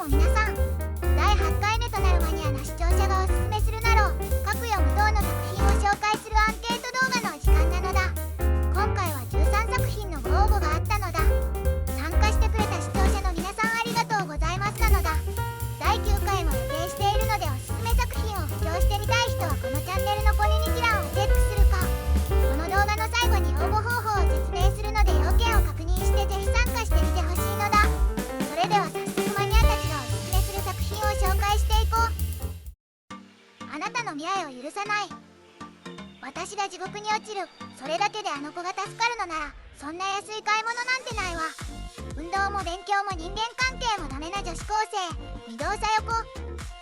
も皆さん、第8回目となるマニアな視聴者がおすすめするなろう各読無等の作品を紹介するアンケート動画の時間なのだ。今回は13作品のご応募があったのだ。参加してくれた視聴者の皆さんありがとうございますなのだ。第9回も予定しているので、おすすめ作品を布教してみたい人はこのチャンネルのコミュニティ欄をチェックするか、この動画の最後に応募方法を説明するので要件を確認してぜひ参加してみてほしいのだ。それでは早速マニアたちがおすすめする作品を紹介していこう。あなたの未来を許さない。私が地獄に落ちる。それだけであの子が助かるのなら、そんな安い買い物なんてないわ。運動も勉強も人間関係もダメな女子高生、御堂さよ子。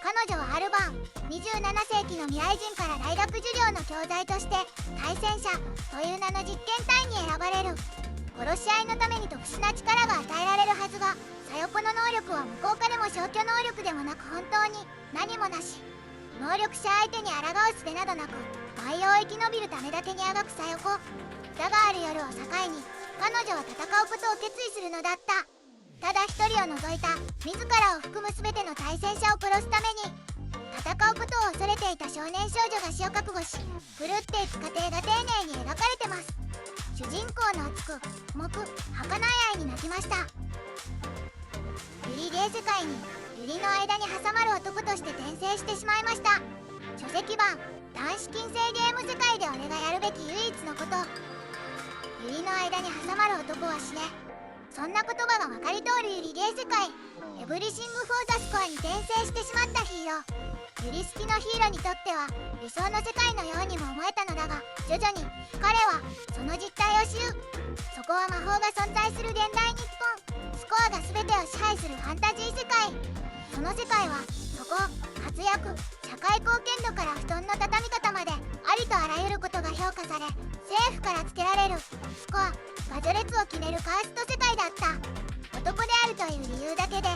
彼女はある晩、27世紀の未来人から大学授業の教材として対戦者という名の実験体に選ばれる。殺し合いのために特殊な力が与えられるはずが、さよ子の能力は無効化でも消去能力でもなく本当に何もなし。能力者相手に抗う術などなく、毎を生き延びるためだけにあがくさよ子。だがある夜を境に彼女は戦うことを決意するのだった。ただ一人を除いた自らを含む全ての対戦者を殺すために戦うことを恐れていた少年少女が死を覚悟し、狂っていく過程が丁寧に描かれてます。主人公の熱く重く儚い愛に泣きました。ユリゲー世界にユリの間に挟まる男として転生してしまいました。書籍版短視近世ゲーム世界で俺がやるべき唯一のこと。ユリの間に挟まる男は死ね。そんな言葉がまかり通るユリゲー世界。エブリシング・フォー・ザ・スコアに転生してしまったヒーロー。ユリ好きのヒーローにとっては理想の世界のようにも思えたのだが、徐々に彼はその実態を知る。そこは魔法が存在する現代日本。スコアが全てを支配するファンタジー世界。その世界はそこ、活躍、社会貢献度から布団の畳み方までありとあらゆることが評価され、政府からつけられるスコアが序列を決めるカースト世界だった。男であるという理由だけで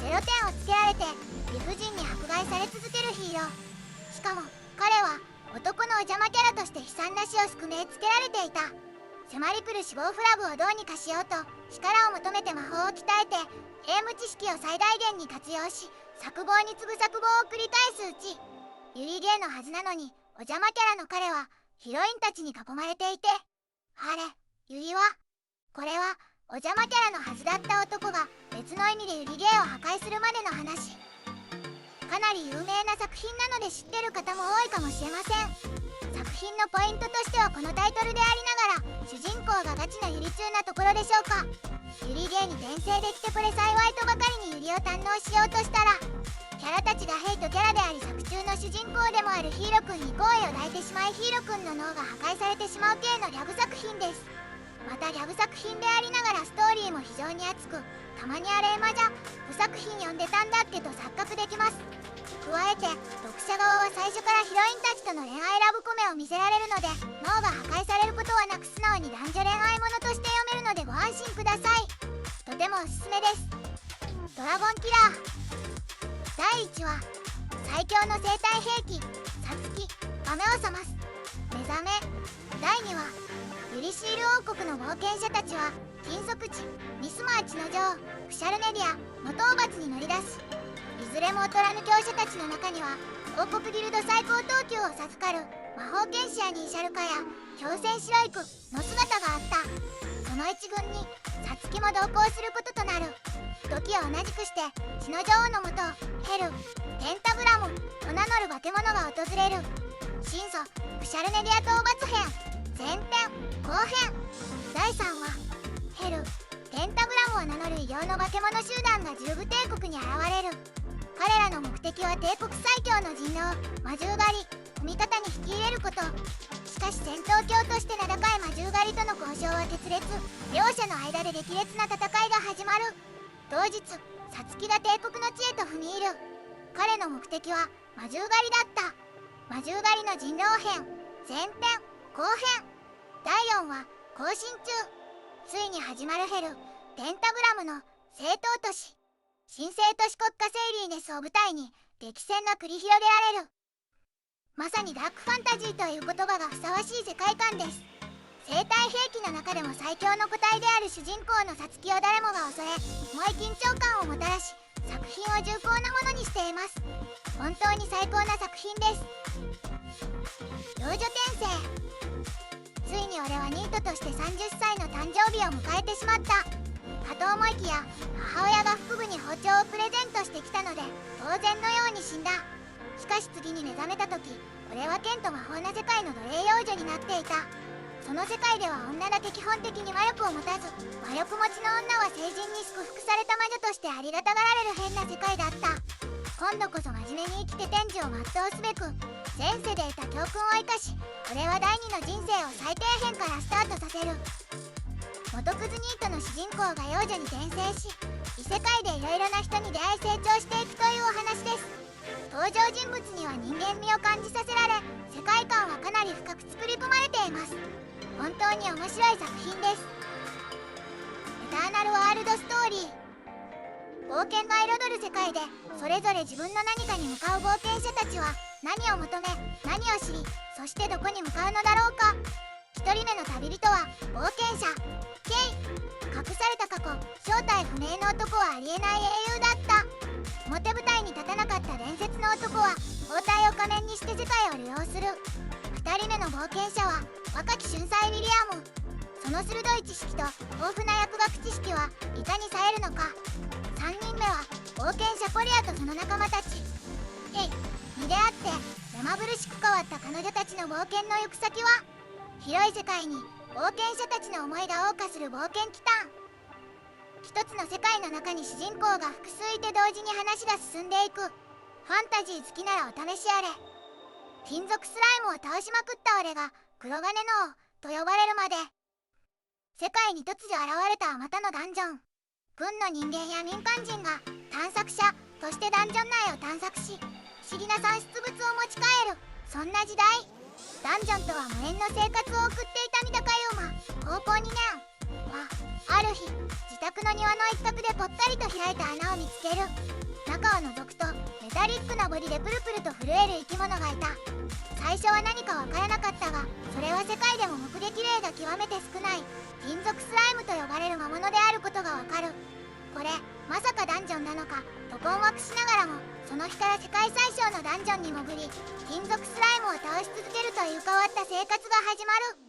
0点をつけられて理不尽に迫害され続けるヒーロー。しかも彼は男のお邪魔キャラとして悲惨な死を宿命つけられていた。迫り来る死亡フラグをどうにかしようと力を求めて魔法を鍛えてゲーム知識を最大限に活用し、策謀に次ぐ策謀を繰り返すうち、ユリゲーのはずなのにお邪魔キャラの彼はヒロインたちに囲まれていて、あれ、ユリはこれはお邪魔キャラのはずだった男が別の意味でユリゲーを破壊するまでの話。かなり有名な作品なので知ってる方も多いかもしれません。作品のポイントとしてはこのタイトルでありながら主人公がガチのユリ中なところでしょうか。ユリゲーに転生できてこれ幸いとばかりにユリを堪能しようとしたら、キャラたちがヘイトキャラであり作中の主人公でもあるヒーロくんに好意を抱いてしまい、ヒーロくんの脳が破壊されてしまう系のギャグ作品です。またギャグ作品でありながらストーリーも非常に熱く、たまにあれまじゃ不作品読んでたんだっけと錯覚できます。加えて読者側は最初からヒロインたちとの恋愛ラブコメを見せられるので、脳が破壊されることはなく素直に男女恋愛ものとして読めるのでご安心ください。とてもおすすめです。ドラゴンキラー第1話、最強の生態兵器サツキが目を覚ます目覚め。第2話、ユリシール王国の冒険者たちは金属地ミスマーチの女王クシャルネディアの討伐に乗り出す。いずれも劣らぬ強者たちの中には王国ギルド最高等級を授かる魔法剣士やニーシャルカや強戦シロイクの姿があった。その一軍にサツキも同行することとなる。時を同じくして血の女王のもとヘル・ペンタブラムと名乗る化け物が訪れる。神祖クシャルネディア討伐編前編後編。第3話、ヘル・ペンタブラムを名乗る異形の化け物集団がジューブ帝国に現れる。彼らの目的は帝国最強の人狼魔獣狩り味方に引き入れること。しかし戦闘狂として名高い魔獣狩りとの交渉は決裂。両者の間で激烈な戦いが始まる。当日サツキが帝国の地へと踏み入る。彼の目的は魔獣狩りだった。魔獣狩りの人狼編前編後編。第4話、更新中。ついに始まるヘル・ペンタブラムの正当都市神聖都市国家セイリーネスを舞台に激戦が繰り広げられる。まさにダークファンタジーという言葉がふさわしい世界観です。生体兵器の中でも最強の個体である主人公のサツキを誰もが恐れ、重い緊張感をもたらし、作品をを重厚なものにしています。本当に最高な作品です。幼女転生。ついに俺はニートとして30歳の誕生日を迎えてしまった。かと思いきや母親が腹部に包丁をプレゼントしてきたので当然のように死んだ。しかし次に目覚めた時、俺は剣と魔法な世界の奴隷幼女になっていた。その世界では女だけ基本的に魔力を持たず、魔力持ちの女は成人に祝福された魔女としてありがたがられる変な世界だった。今度こそ真面目に生きて天寿を全うすべく前世で得た教訓を生かし、俺は第二の人生を最底辺からスタートさせる。元クズニートの主人公が幼女に転生し、異世界でいろいろな人に出会い成長していくというお話です。登場人物には人間味を感じさせられ、世界観はかなり深く作り込まれています。本当に面白い作品です。エターナルワールドストーリー。冒険が彩る世界でそれぞれ自分の何かに向かう冒険者たちは何を求め、何を知り、そしてどこに向かうのだろうか。1人目の旅人は冒険者ケイ。隠された過去、正体不明の男はありえない英雄だった。表舞台に立たなかった伝説の男は包帯を仮面にして世界を利用する。2人目の冒険者は若き俊才ウィリアム。その鋭い知識と豊富な薬学知識はいかに冴えるのか。3人目は冒険者ポリアとその仲間たち。ケイに出会って目まぐるしく変わった彼女たちの冒険の行く先は、広い世界に冒険者たちの思いが謳歌する冒険奇譚。一つの世界の中に主人公が複数いて同時に話が進んでいく。ファンタジー好きならお試しあれ。金属スライムを倒しまくった俺が黒金の王と呼ばれるまで。世界に突如現れたあまたのダンジョン。軍の人間や民間人が探索者としてダンジョン内を探索し、不思議な産出物を持ち帰る、そんな時代。ダンジョンとは無縁の生活を送っていた三鷹優馬、高校2年はある日、自宅の庭の一角でぽったりと開いた穴を見つける。中を覗くとメタリックなボディでプルプルと震える生き物がいた。最初は何かわからなかったが、それは世界でも目撃例が極めて少ない金属スライムと呼ばれる魔物であることがわかる。これまさかダンジョンなのかと困惑しながらも、その日から世界最小のダンジョンに潜り、金属スライムを倒し続けるという変わった生活が始まる。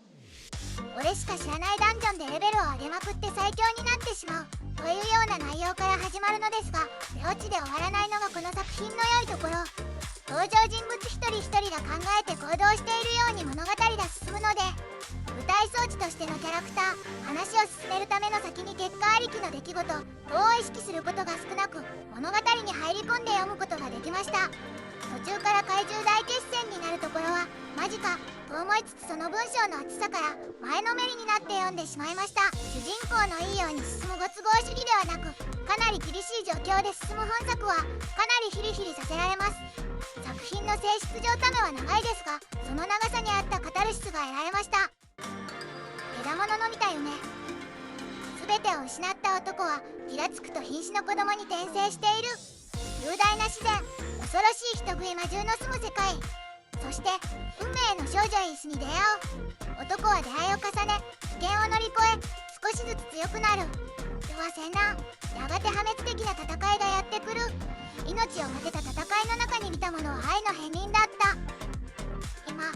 俺しか知らないダンジョンでレベルを上げまくって最強になってしまうというような内容から始まるのですが、出落ちで終わらないのがこの作品の良いところ。登場人物一人一人が考えて行動しているように物語が進むので、舞台装置としてのキャラクター、話を進めるための先に結果ありきの出来事等を意識することが少なく、物語に入り込んで読むことができました。途中から怪獣大決戦になるところはマジかと思いつつ、その文章の厚さから前のめりになって読んでしまいました。主人公のいいように進むご都合主義ではなく、かなり厳しい状況で進む本作はかなりヒリヒリさせられます。作品の性質上ためは長いですが、その長さに合ったカタルシスが得られました。枝物の見た夢。全てを失った男は気がつくと瀕死の子供に転生している。雄大な自然、恐ろしい人食い魔獣の住む世界、そして運命の少女イースに出会う。男は出会いを重ね、危険を乗り越え少しずつ強くなる。世は戦乱、やがて破滅的な戦いがやってくる。命を懸けた戦いの中に見たものは愛の片鱗だった。今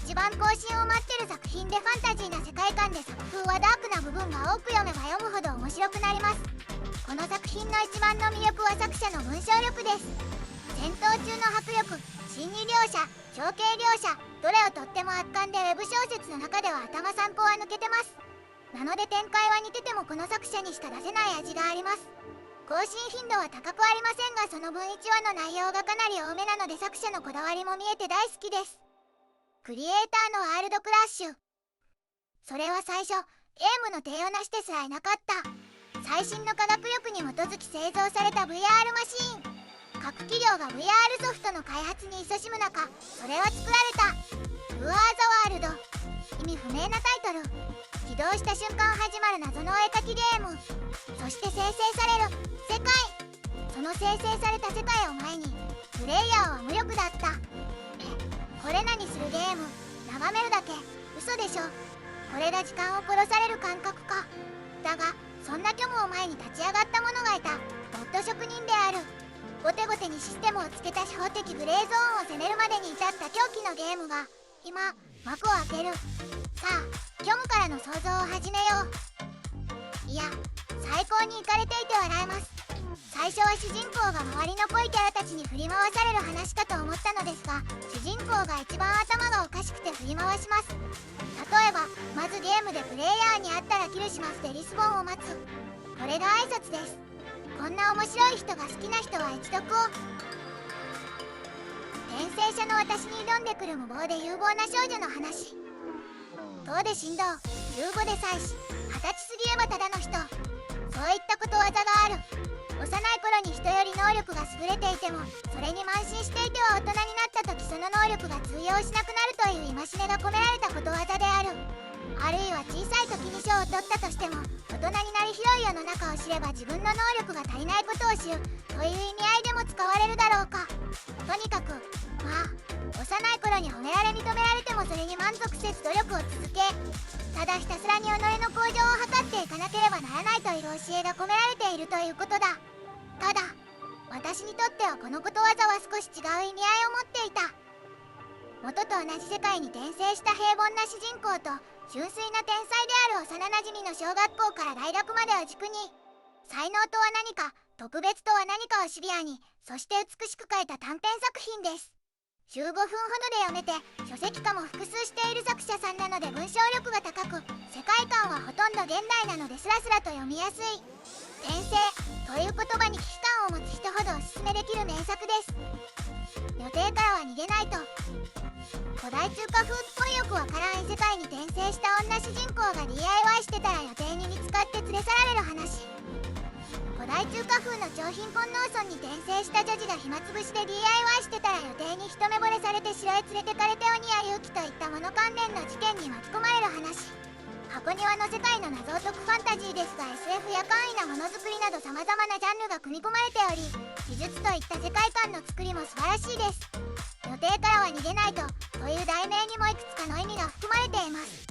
一番更新を待ってる作品で、ファンタジーな世界観で作風はダークな部分が多く読めば読むほど面白くなります。この作品の一番の魅力は作者の文章力です。戦闘中の迫力、心理描写、情景描写、どれをとっても圧巻で、ウェブ小説の中では頭3個は抜けてます。なので展開は似ててもこの作者にしか出せない味があります。更新頻度は高くありませんが、その分1話の内容がかなり多めなので作者のこだわりも見えて大好きです。クリエイターのワールドクラッシュ。それは最初ゲームの手をなしてすらいなかった。最新の科学力に基づき製造された VR マシーン。各企業が VR ソフトの開発に勤しむ中、それは作られた。ウアーザワールド。意味不明なタイトル。起動した瞬間始まる謎のお絵かきゲーム。そして生成される世界。その生成された世界を前にプレイヤーは無力だった。これ何するゲーム、眺めるだけ、嘘でしょ。これが時間を殺される感覚か。だがそんな虚無を前に立ち上がった者がいた。ボット職人である。後手後手にシステムをつけた司法的グレーゾーンを攻めるまでに至った狂気のゲームが今幕を開ける。さあ虚無からの想像を始めよう。いや最高にイカれていて笑えます。最初は主人公が周りの濃いキャラたちに振り回される話かと思ったのですが、主人公が一番頭がおかしくて振り回します。例えばまずゲームでプレイヤーに会ったらキルしますでリスボンを待つ。これが挨拶です。こんな面白い人が好きな人は一読を。転生者の私に挑んでくる無謀で有望な少女の話。遠で神道15で妻子20歳過ぎればただの人、そういったことわざがある。幼い頃に人より能力が優れていてもそれに慢心していては大人になった時その能力が通用しなくなるという戒めが込められたことわざである。あるいは小さい時に賞を取ったとしても大人になり広い世の中を知れば自分の能力が足りないことを知るという意味合いでも使われるだろうか。とにかくまあ幼い頃に褒められ認められてもそれに満足せず努力を続け、ただひたすらに己の向上を図っていかなければならないという教えが込められているということだ。ただ私にとってはこのことわざは少し違う意味合いを持っていた。元と同じ世界に転生した平凡な主人公と純粋な天才である幼なじみの小学校から大学までを軸に、才能とは何か特別とは何かをシビアにそして美しく書いた短編作品です。15分ほどで読めて書籍化も複数している作者さんなので文章力が高く世界観はほとんど現代なのでスラスラと読みやすい。転生という言葉に危機感を持つ人ほどおすすめできる名作です。予定からは逃げないと。古代中華風っぽいよくわからん異世界に転生した女主人公が DIY してたら予定に見つかって連れ去られる話。古代中華風の超貧困農村に転生した女児が暇つぶしで DIY してたら予定に一目惚れされて城へ連れてかれて鬼や勇気といったもの関連の事件に巻き込まれる話。箱庭の世界の謎を解くファンタジーですが SF や簡易なものづくりなど様々なジャンルが組み込まれており、技術といった世界観の作りも素晴らしいです。予定からは逃げないとという題名にもいくつかの意味が含まれています。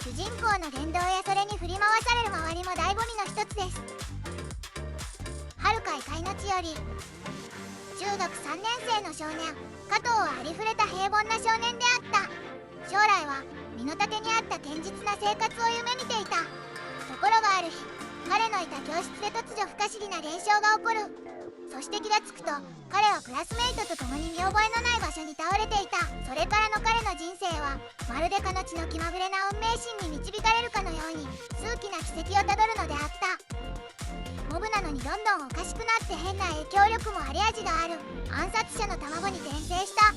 主人公の言動やそれに振り回される周りも醍醐味の一つです。遥か異界の地より。中学3年生の少年加藤はありふれた平凡な少年であった。将来は身の丈に合った堅実な生活を夢見ていた。ところがある日彼のいた教室で突如不可思議な現象が起こる。そして気がつくと彼はクラスメイトと共に見覚えのない場所に倒れていた。それからの彼の人生はまるでかの地の気まぐれな運命心に導かれるかのように数奇な軌跡をたどるのであった。モブなのにどんどんおかしくなって変な影響力もあり味がある暗殺者の卵に転生した。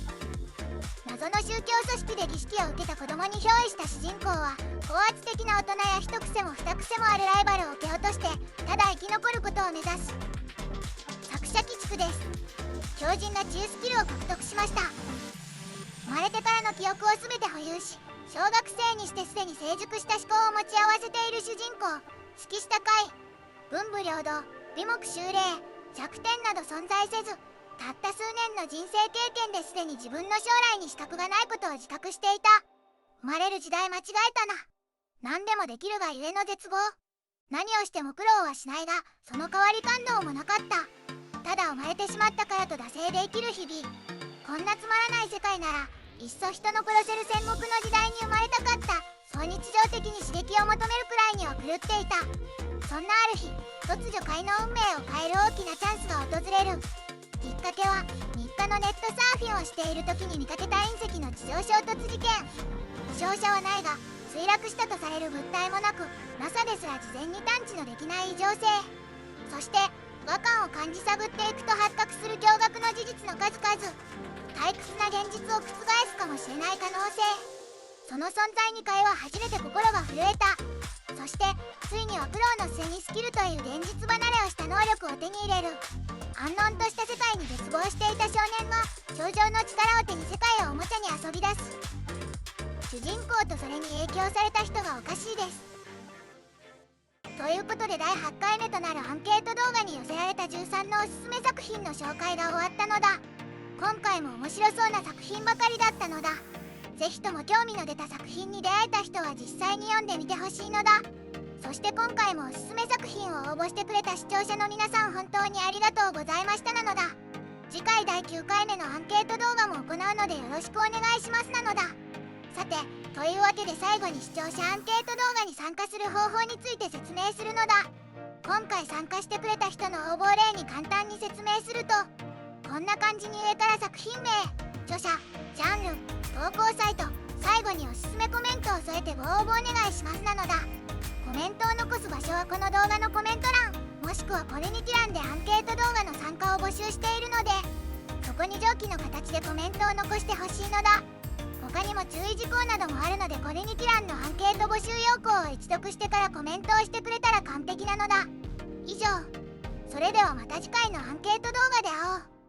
謎の宗教組織で儀式を受けた子供に憑依した主人公は高圧的な大人や一癖も二癖もあるライバルを蹴落としてただ生き残ることを目指す作者鬼畜です。強靭な治癒スキルを獲得しました。生まれてからの記憶を全て保有し小学生にしてすでに成熟した思考を持ち合わせている主人公。月下界文武両道美目秀麗弱点など存在せずたった数年の人生経験ですでに自分の将来に資格がないことを自覚していた。生まれる時代間違えたな。何でもできるがゆえの絶望。何をしても苦労はしないがその代わり感動もなかった。ただ生まれてしまったからと惰性で生きる日々。こんなつまらない世界ならいっそ人の殺せる戦国の時代に生まれたかった。そう日常的に刺激を求めるくらいには狂っていた。そんなある日突如界の運命を変える大きなチャンスが訪れる。きっかけは日課のネットサーフィンをしている時に見かけた隕石の地上衝突事件。負傷者はないが墜落したとされる物体もなく NASA ですら事前に探知のできない異常性。そして違和感を感じ探っていくと発覚する驚愕の事実の数々。退屈な現実を覆すかもしれない可能性。その存在に彼は初めて心が震えた。そしてついには苦労の末にスキルという現実離れをした能力を手に入れる。安穏とした世界に絶望していた少年が頂上の力を手に世界をおもちゃに遊び出す。主人公とそれに影響された人がおかしいです。ということで第8回目となるアンケート動画に寄せられた13のおすすめ作品の紹介が終わったのだ。今回も面白そうな作品ばかりだったのだ。ぜひとも興味の出た作品に出会えた人は実際に読んでみてほしいのだ。そして今回もおすすめ作品を応募してくれた視聴者の皆さん本当にありがとうございましたなのだ。次回第9回目のアンケート動画も行うのでよろしくお願いしますなのだ。さて、というわけで最後に視聴者アンケート動画に参加する方法について説明するのだ。今回参加してくれた人の応募例に簡単に説明すると、こんな感じに上から作品名、著者、ジャンル、投稿サイト、最後におすすめコメントを添えてご応募お願いしますなのだ。コメントを残す場所はこの動画のコメント欄、もしくはこれにキ欄でアンケート動画の参加を募集しているので、そこに上記の形でコメントを残してほしいのだ。他にも注意事項などもあるので、これにキ欄のアンケート募集要項を一読してからコメントをしてくれたら完璧なのだ。以上。それではまた次回のアンケート動画で会おう。